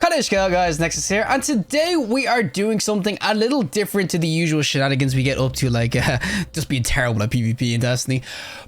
Howdy guys, Nexas here, and today we are doing something a little different to the usual shenanigans we get up to, like just being terrible at PvP in Destiny.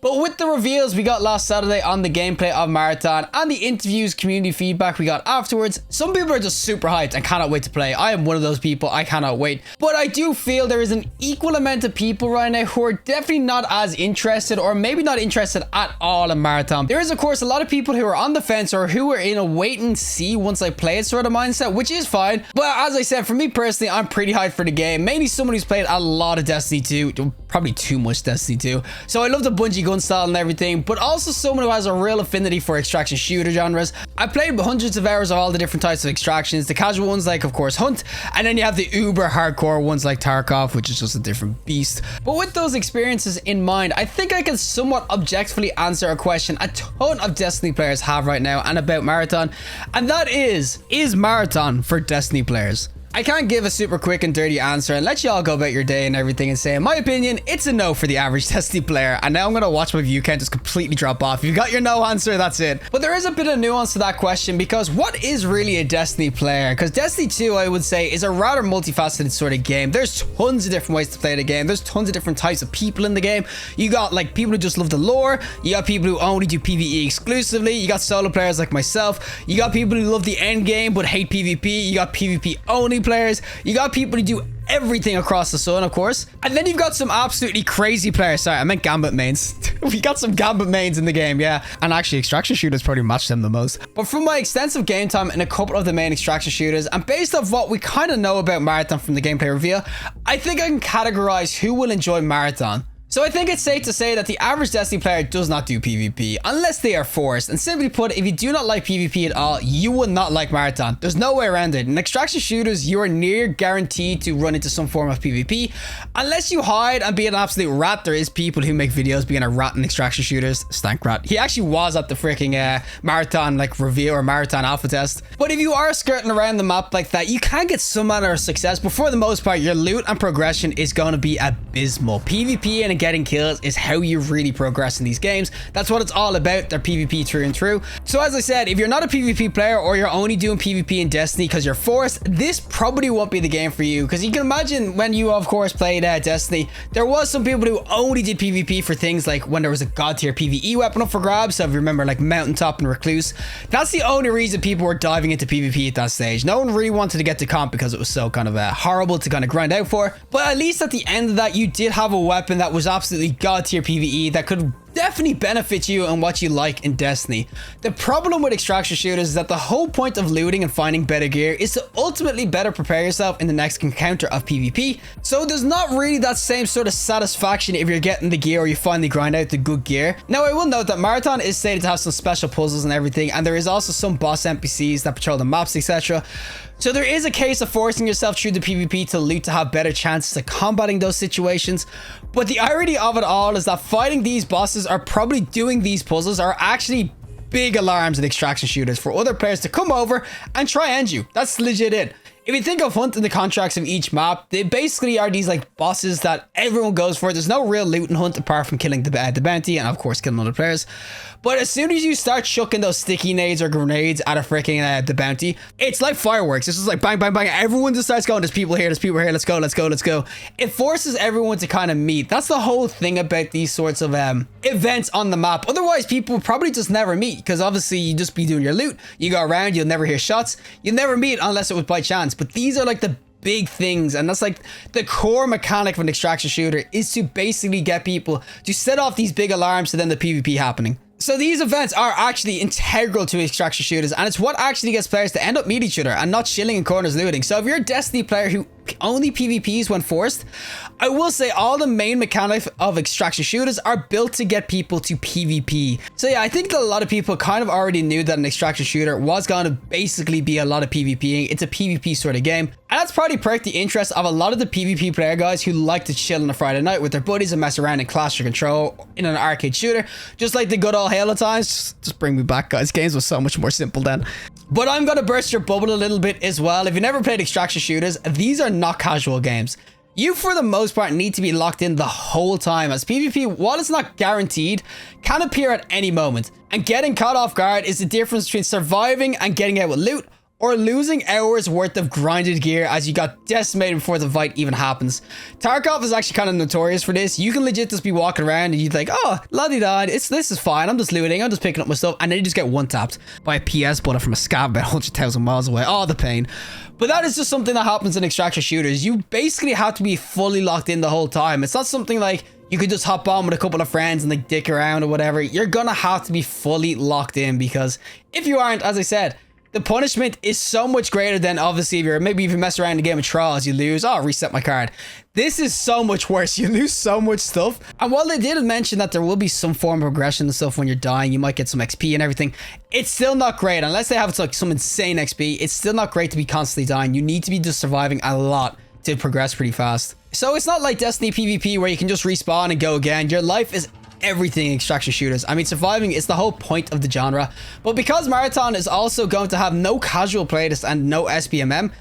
But with the reveals we got last Saturday on the gameplay of Marathon and the interviews, community feedback we got afterwards, some people are just super hyped and cannot wait to play. I am one of those people, I cannot wait. But I do feel there is an equal amount of people right now who are definitely not as interested, or maybe not interested at all in Marathon. There is of course a lot of people who are on the fence or who are in a wait and see once I play it sort of mindset, which is fine. But as I said, for me personally, I'm pretty hyped for the game. Mainly someone who's played a lot of Destiny 2, probably too much Destiny 2. So I love the Bungie gun style and everything, but also someone who has a real affinity for extraction shooter genres. I played hundreds of hours of all the different types of extractions, the casual ones like of course Hunt, and then you have the uber hardcore ones like Tarkov, which is just a different beast. But with those experiences in mind, I think I can somewhat objectively answer a question a ton of Destiny players have right now and about Marathon, and that is Marathon for Destiny players? I can't give a super quick and dirty answer and let you all go about your day and everything and say, in my opinion, it's a no for the average Destiny player. And now I'm going to watch my view count just completely drop off. If you got your no answer, that's it. But there is a bit of nuance to that question, because what is really a Destiny player? Because Destiny 2, I would say, is a rather multifaceted sort of game. There's tons of different ways to play the game. There's tons of different types of people in the game. You got like people who just love the lore. You got people who only do PvE exclusively. You got solo players like myself. You got people who love the end game but hate PvP. You got PvP only players. You got people who do everything across the sun, of course. And then you've got some absolutely crazy players. Sorry, I meant Gambit mains. We got some Gambit mains in the game, yeah. And actually, extraction shooters probably match them the most. But from my extensive game time in a couple of the main extraction shooters, and based off what we kind of know about Marathon from the gameplay reveal, I think I can categorize who will enjoy Marathon. So I think it's safe to say that the average Destiny player does not do PvP unless they are forced. And simply put, if you do not like PvP at all, you will not like Marathon. There's no way around it. In extraction shooters, you are near guaranteed to run into some form of PvP. Unless you hide and be an absolute rat, there is people who make videos being a rat in extraction shooters. Stank rat. He actually was at the freaking Marathon like reveal or Marathon alpha test. But if you are skirting around the map like that, you can get some manner of success. But for the most part, your loot and progression is going to be abysmal. PvP and getting kills is how you really progress in these games. That's what it's all about. They're PvP through and through. So as I said, if you're not a PvP player or you're only doing PvP in Destiny because you're forced, this probably won't be the game for you. Because you can imagine when you of course played Destiny, there was some people who only did PvP for things like when there was a god tier PvE weapon up for grabs. So if you remember like Mountaintop and Recluse, that's the only reason people were diving into PvP at that stage. No one really wanted to get to comp because it was so kind of horrible to kind of grind out for. But at least at the end of that, you did have a weapon that was absolutely god tier PvE that could definitely benefit you and what you like in Destiny. The problem with extraction shooters is that the whole point of looting and finding better gear is to ultimately better prepare yourself in the next encounter of PvP. So there's not really that same sort of satisfaction if you're getting the gear or you finally grind out the good gear. Now I will note that Marathon is stated to have some special puzzles and everything, and there is also some boss NPCs that patrol the maps, etc. So there is a case of forcing yourself through the PvP to loot to have better chances of combating those situations. But the irony of it all is that fighting these bosses or probably doing these puzzles are actually big alarms in extraction shooters for other players to come over and try end you. That's legit it. If you think of Hunt in the contracts of each map, they basically are these like bosses that everyone goes for. There's no real loot in Hunt apart from killing the bounty and of course killing other players. But as soon as you start chucking those sticky nades or grenades at a freaking the bounty, it's like fireworks. It's just like bang, bang, bang. Everyone just starts going, there's people here, let's go, let's go, let's go. It forces everyone to kind of meet. That's the whole thing about these sorts of events on the map. Otherwise, people probably just never meet because obviously you just be doing your loot. You go around, you'll never hear shots. You'll never meet unless it was by chance. But these are like the big things, and that's like the core mechanic of an extraction shooter, is to basically get people to set off these big alarms to then the PvP happening. So these events are actually integral to extraction shooters, and it's what actually gets players to end up meet each other and not chilling in corners looting. So if you're a Destiny player who only PvPs when forced, I will say all the main mechanics of extraction shooters are built to get people to PvP. So yeah, I think that a lot of people kind of already knew that an extraction shooter was going to basically be a lot of PvPing. It's a PvP sort of game. And that's probably perked the interest of a lot of the PvP player guys who like to chill on a Friday night with their buddies and mess around in Clash or Control in an arcade shooter. Just like the good old Halo times. Just bring me back, guys. Games were so much more simple then. But I'm going to burst your bubble a little bit as well. If you never played extraction shooters, these are not casual games. You, for the most part, need to be locked in the whole time, as PvP, while it's not guaranteed, can appear at any moment. And getting caught off guard is the difference between surviving and getting out with loot, or losing hours worth of grinded gear as you got decimated before the fight even happens. Tarkov is actually kind of notorious for this. You can legit just be walking around and you'd like, oh, la-di-da, this is fine. I'm just looting. I'm just picking up my stuff. And then you just get one-tapped by a PS bullet from a scab about 100,000 miles away. Oh, the pain. But that is just something that happens in extraction shooters. You basically have to be fully locked in the whole time. It's not something like you could just hop on with a couple of friends and like dick around or whatever. You're gonna have to be fully locked in, because if you aren't, as I said, the punishment is so much greater than obviously if you're maybe if you mess around in a game of Trials, you lose. Oh, reset my card. This is so much worse. You lose so much stuff. And while they did mention that there will be some form of progression and stuff when you're dying, you might get some XP and everything, it's still not great. Unless they have like some insane XP, it's still not great to be constantly dying. You need to be just surviving a lot to progress pretty fast. So it's not like Destiny PvP where you can just respawn and go again. Your life is everything in extraction shooters. I mean, surviving is the whole point of the genre. But because Marathon is also going to have no casual playlists and no SPMM,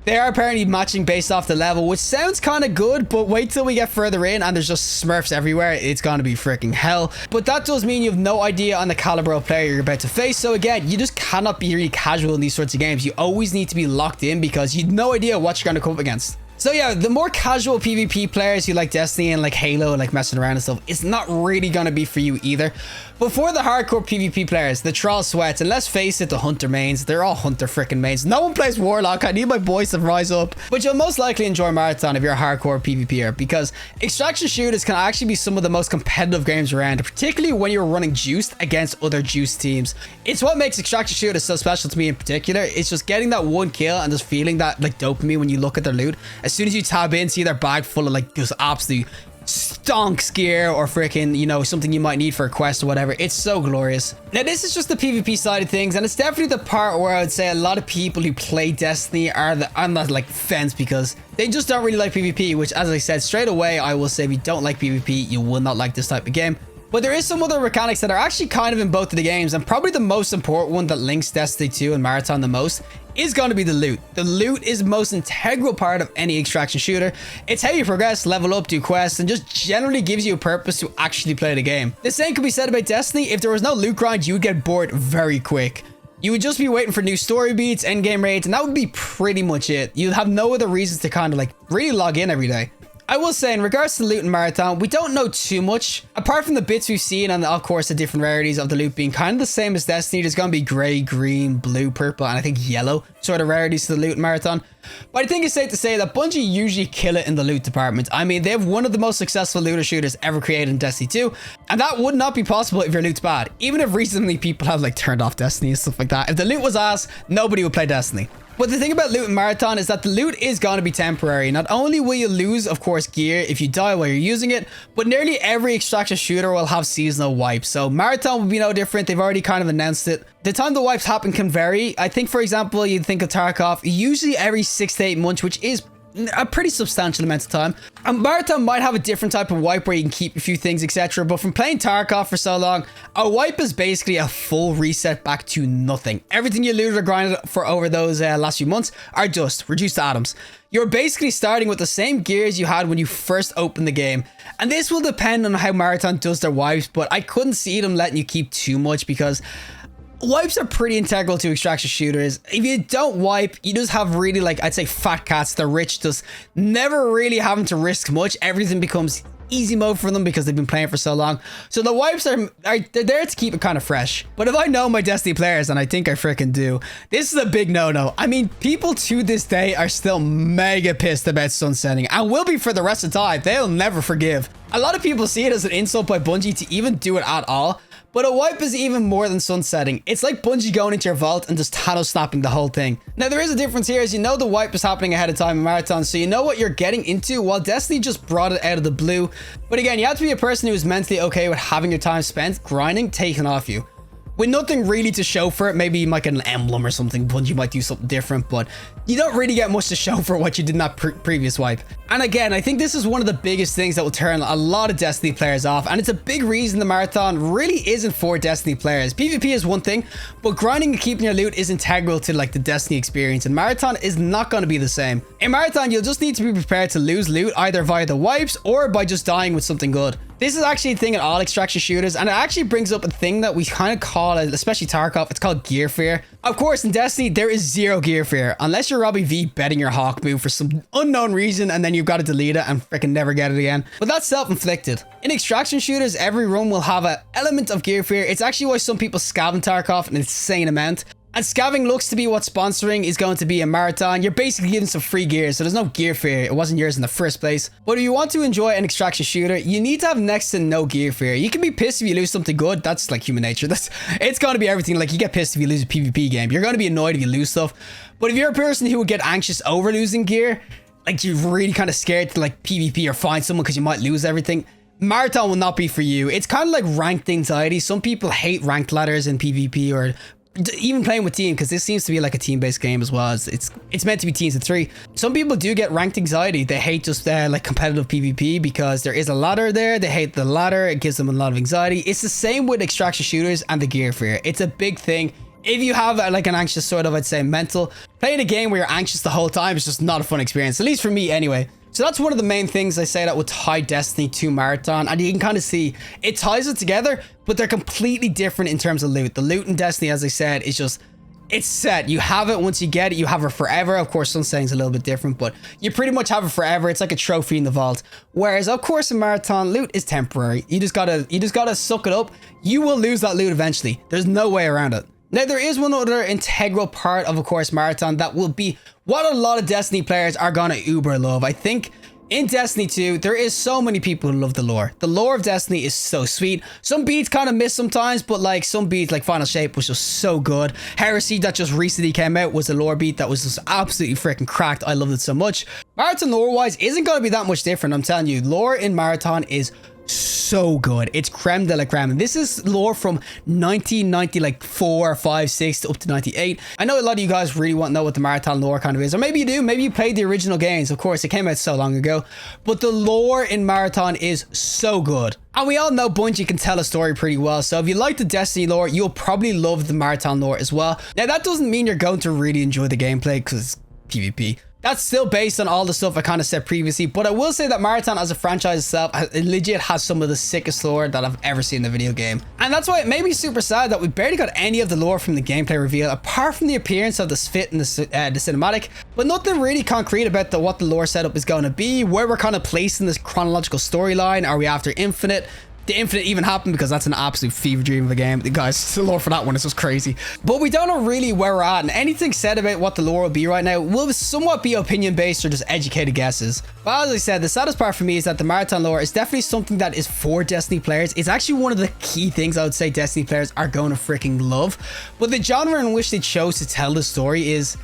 they are apparently matching based off the level, which sounds kind of good, but wait till we get further in and there's just smurfs everywhere. It's going to be freaking hell. But that does mean you have no idea on the caliber of player you're about to face. So again, you just cannot be really casual in these sorts of games. You always need to be locked in because you have no idea what you're going to come up against. So yeah, the more casual PvP players who like Destiny and like Halo and like messing around and stuff, it's not really going to be for you either. But for the hardcore PvP players, the Troll Sweats, and let's face it, the Hunter mains, they're all Hunter freaking mains. No one plays Warlock. I need my boys to rise up. But you'll most likely enjoy Marathon if you're a hardcore PvPer, because extraction shooters can actually be some of the most competitive games around, particularly when you're running Juiced against other Juiced teams. It's what makes extraction shooters so special to me in particular. It's just getting that one kill and just feeling that like dopamine when you look at their loot. As soon as you tab in, see their bag full of like just absolutely stonks gear or freaking, you know, something you might need for a quest or whatever. It's so glorious. Now, this is just the PvP side of things, and it's definitely the part where I would say a lot of people who play Destiny are on that like fence because they just don't really like PvP, which, as I said, straight away, I will say if you don't like PvP, you will not like this type of game. But there is some other mechanics that are actually kind of in both of the games, and probably the most important one that links Destiny 2 and Marathon the most is going to be the loot. The loot is the most integral part of any extraction shooter. It's how you progress, level up, do quests, and just generally gives you a purpose to actually play the game. The same could be said about Destiny. If there was no loot grind, you would get bored very quick. You would just be waiting for new story beats, endgame raids, and that would be pretty much it. You'd have no other reasons to kind of like really log in every day. I will say, in regards to the loot in Marathon, we don't know too much. Apart from the bits we've seen and, of course, the different rarities of the loot being kind of the same as Destiny. There's going to be grey, green, blue, purple, and I think yellow sort of rarities to the loot in Marathon. But I think it's safe to say that Bungie usually kill it in the loot department. I mean, they have one of the most successful looter shooters ever created in Destiny 2. And that would not be possible if your loot's bad. Even if recently people have, like, turned off Destiny and stuff like that. If the loot was ass, nobody would play Destiny. But the thing about loot in Marathon is that the loot is going to be temporary. Not only will you lose, of course, gear if you die while you're using it, but nearly every extraction shooter will have seasonal wipes. So Marathon will be no different. They've already kind of announced it. The time the wipes happen can vary. I think, for example, you'd think of Tarkov, usually every 6 to 8 months, which is a pretty substantial amount of time. And Marathon might have a different type of wipe where you can keep a few things, etc. But from playing Tarkov for so long, a wipe is basically a full reset back to nothing. Everything you looted or grinded for over those last few months are just reduced to atoms. You're basically starting with the same gears you had when you first opened the game. And this will depend on how Marathon does their wipes, but I couldn't see them letting you keep too much because wipes are pretty integral to extraction shooters. If you don't wipe, you just have really, like, I'd say fat cats. The rich just never really having to risk much. Everything becomes easy mode for them because they've been playing for so long. So the wipes they're there to keep it kind of fresh. But if I know my Destiny players, and I think I freaking do, this is a big no-no. I mean, people to this day are still mega pissed about sunsetting and will be for the rest of the time. They'll never forgive. A lot of people see it as an insult by Bungie to even do it at all. But a wipe is even more than sunsetting. It's like Bungie going into your vault and just Thanos snapping the whole thing. Now, there is a difference here, as you know the wipe is happening ahead of time in Marathon, so you know what you're getting into, while Destiny just brought it out of the blue. But again, you have to be a person who is mentally okay with having your time spent grinding taken off you. With nothing really to show for it. Maybe you might get an emblem or something. Bungie might do something different, but you don't really get much to show for what you did in that previous wipe. And again, I think this is one of the biggest things that will turn a lot of Destiny players off, and it's a big reason the Marathon really isn't for Destiny players. PvP is one thing, but grinding and keeping your loot is integral to like the Destiny experience, and Marathon is not going to be the same. In Marathon, you'll just need to be prepared to lose loot either via the wipes or by just dying with something good. This is actually a thing in all extraction shooters, and it actually brings up a thing that we kind of call, especially Tarkov, it's called gear fear. Of course, in Destiny, there is zero gear fear, unless you're Robbie V betting your Hawk move for some unknown reason, and then you've got to delete it and freaking never get it again. But that's self-inflicted. In extraction shooters, every run will have an element of gear fear. It's actually why some people scab in Tarkov an insane amount. And scabbing looks to be what sponsoring is going to be a marathon. You're basically getting some free gear, so there's no gear fear. It wasn't yours in the first place. But if you want to enjoy an extraction shooter, you need to have next to no gear fear. You can be pissed if you lose something good. That's like human nature. It's going to be everything. Like, you get pissed if you lose a PvP game. You're going to be annoyed if you lose stuff. But if you're a person who would get anxious over losing gear, like you're really kind of scared to like PvP or find someone because you might lose everything, marathon will not be for you. It's kind of like ranked anxiety. Some people hate ranked ladders in PvP or even playing with team, because this seems to be like a team-based game as well. It's meant to be teams of 3. Some people do get ranked anxiety. They hate just like competitive PvP because there is a ladder there. They hate the ladder. It gives them a lot of anxiety. It's the same with extraction shooters and the gear fear. It's a big thing. If you have like an anxious sort of, I'd say, mental, playing a game where you're anxious the whole time is just not a fun experience, at least for me anyway. So that's one of the main things I say that would tie Destiny to Marathon, and you can kind of see it ties it together, but they're completely different in terms of loot. The loot in Destiny, as I said, is just, it's set. You have it. Once you get it, you have it forever. Of course, some sayings a little bit different, but you pretty much have it forever. It's like a trophy in the vault. Whereas, of course, in Marathon, loot is temporary. You just gotta suck it up. You will lose that loot eventually. There's no way around it. Now, there is one other integral part of course, Marathon that will be what a lot of Destiny players are gonna uber love. I think in Destiny 2, there is so many people who love the lore. The lore of Destiny is so sweet. Some beats kind of miss sometimes, but like some beats like Final Shape was just so good. Heresy that just recently came out was a lore beat that was just absolutely freaking cracked. I loved it so much. Marathon lore-wise isn't going to be that much different, I'm telling you. Lore in Marathon is so good. It's creme de la creme. And this is lore from 1990, like 4, 5, 6 up to 98. I know a lot of you guys really want to know what the Marathon lore kind of is, or maybe you do. Maybe you played the original games. Of course, it came out so long ago, but the lore in Marathon is so good. And we all know Bungie can tell a story pretty well, so if you like the Destiny lore, you'll probably love the Marathon lore as well. Now, that doesn't mean you're going to really enjoy the gameplay because it's PvP. That's still based on all the stuff I kind of said previously, but I will say that Marathon as a franchise itself, it legit has some of the sickest lore that I've ever seen in a video game. And that's why it made me super sad that we barely got any of the lore from the gameplay reveal, apart from the appearance of the Sphit in the cinematic, but nothing really concrete about what the lore setup is going to be, where we're kind of placed in this chronological storyline. Are we after Infinite? Did Infinite even happen? Because that's an absolute fever dream of a game. Guys, the lore for that one is just crazy. But we don't know really where we're at, and anything said about what the lore will be right now will somewhat be opinion based or just educated guesses. But as I said, the saddest part for me is that the Marathon lore is definitely something that is for Destiny players. It's actually one of the key things I would say Destiny players are going to freaking love. But the genre in which they chose to tell the story is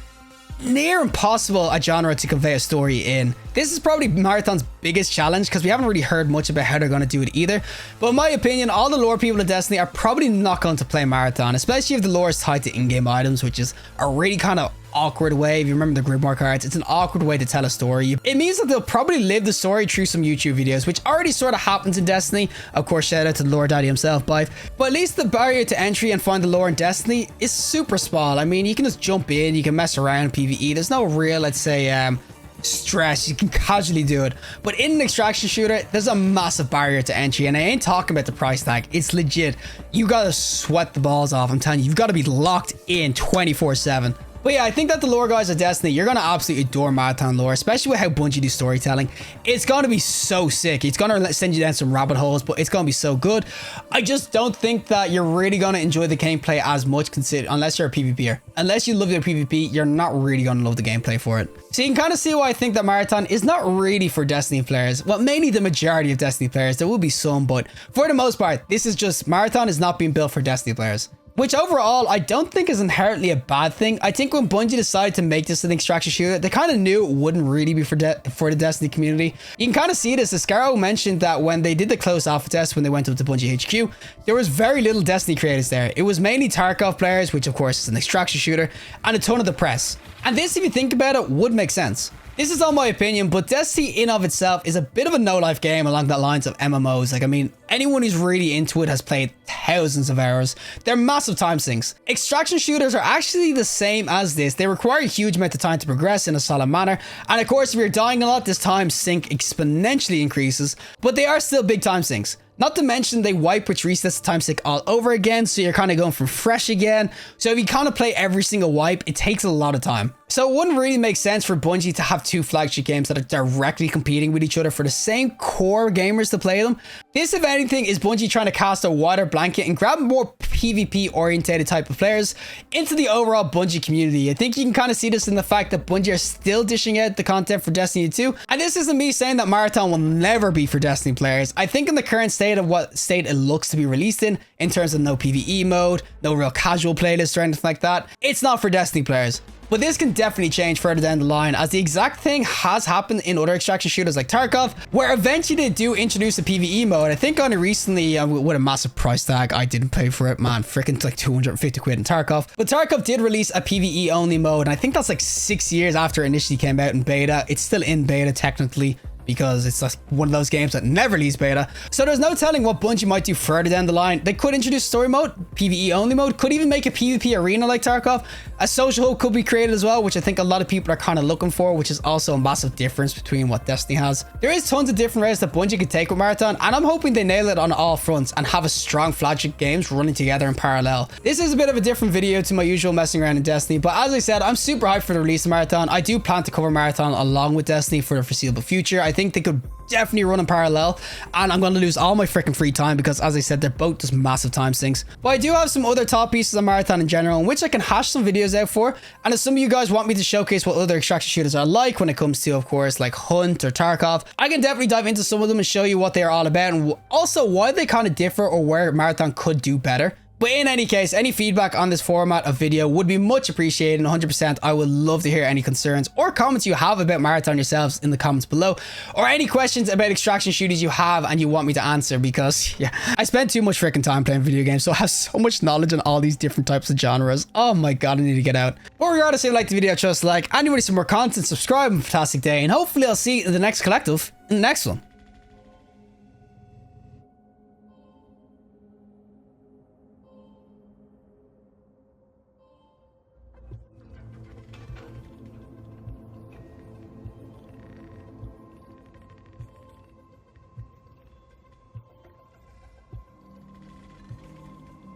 near impossible a genre to convey a story in. This is probably Marathon's biggest challenge because we haven't really heard much about how they're going to do it either. But in my opinion, all the lore people in Destiny are probably not going to play Marathon, especially if the lore is tied to in-game items, which is a really kind of awkward way. If you remember the Grimoire cards, it's an awkward way to tell a story. It means that they'll probably live the story through some YouTube videos, which already sort of happens in Destiny. Of course, shout out to the lore daddy himself, Bive. But at least the barrier to entry and find the lore in Destiny is super small. I mean, you can just jump in, you can mess around PvE. There's no real, let's say, stress. You can casually do it. But in an extraction shooter, there's a massive barrier to entry, and I ain't talking about the price tag. It's legit. You gotta sweat the balls off. I'm telling you, you've got to be locked in 24/7. But yeah, I think that the lore guys of Destiny, you're going to absolutely adore Marathon lore, especially with how Bungie do storytelling. It's going to be so sick. It's going to send you down some rabbit holes, but it's going to be so good. I just don't think that you're really going to enjoy the gameplay as much, unless you're a PvPer. Unless you love your PvP, you're not really going to love the gameplay for it. So you can kind of see why I think that Marathon is not really for Destiny players. Well, mainly the majority of Destiny players. There will be some, but for the most part, this is just, Marathon is not being built for Destiny players. Which overall, I don't think is inherently a bad thing. I think when Bungie decided to make this an extraction shooter, they kind of knew it wouldn't really be for the Destiny community. You can kind of see this. Ascaro mentioned that when they did the closed alpha test, when they went up to Bungie HQ, there was very little Destiny creators there. It was mainly Tarkov players, which of course is an extraction shooter, and a ton of the press. And this, if you think about it, would make sense. This is all my opinion, but Destiny in of itself is a bit of a no-life game along the lines of MMOs. Like, I mean, Anyone who's really into it has played thousands of hours. They're massive time sinks. Extraction shooters are actually the same as this. They require a huge amount of time to progress in a solid manner. And of course, if you're dying a lot, this time sink exponentially increases, but they are still big time sinks. Not to mention they wipe, which resets the time sink all over again, so you're kind of going from fresh again. So if you kind of play every single wipe, it takes a lot of time. So it wouldn't really make sense for Bungie to have two flagship games that are directly competing with each other for the same core gamers to play them. This, if anything, is Bungie trying to cast a wider blanket and grab more PvP orientated type of players into the overall Bungie community. I think you can kind of see this in the fact that Bungie are still dishing out the content for Destiny 2. And this isn't me saying that Marathon will never be for Destiny players. I think in the current state of what state it looks to be released in terms of no PvE mode, no real casual playlist or anything like that, it's not for Destiny players. But this can definitely change further down the line, as the exact thing has happened in other extraction shooters like Tarkov, where eventually they do introduce a PvE mode. I think only recently with a massive price tag. I didn't pay for it, man. Freaking like 250 quid in Tarkov. But Tarkov did release a PvE only mode, and I think that's like 6 years after it initially came out in beta. It's still in beta technically, because it's like one of those games that never leaves beta. So there's no telling what Bungie might do further down the line. They could introduce story mode, PvE only mode, could even make a PvP arena like Tarkov. A social hub could be created as well, which I think a lot of people are kind of looking for, which is also a massive difference between what Destiny has. There is tons of different routes that Bungie could take with Marathon, and I'm hoping they nail it on all fronts and have a strong flagship games running together in parallel. This is a bit of a different video to my usual messing around in Destiny, but as I said, I'm super hyped for the release of Marathon. I do plan to cover Marathon along with Destiny for the foreseeable future. I think they could definitely run in parallel, and I'm going to lose all my freaking free time because, as I said, they're both just massive time sinks. But I do have some other top pieces of Marathon in general in which I can hash some videos out for, and if some of you guys want me to showcase what other extraction shooters are like when it comes to, of course, like Hunt or Tarkov, I can definitely dive into some of them and show you what they are all about and also why they kind of differ or where Marathon could do better. But in any case, any feedback on this format of video would be much appreciated, and 100% I would love to hear any concerns or comments you have about Marathon yourselves in the comments below, or any questions about extraction shooters you have and you want me to answer, because yeah, I spend too much freaking time playing video games, so I have so much knowledge on all these different types of genres. Oh my god, I need to get out. But regardless, if you like the video, trust like, and you want some more content, subscribe, and fantastic day, and hopefully I'll see you in the next collective in the next one.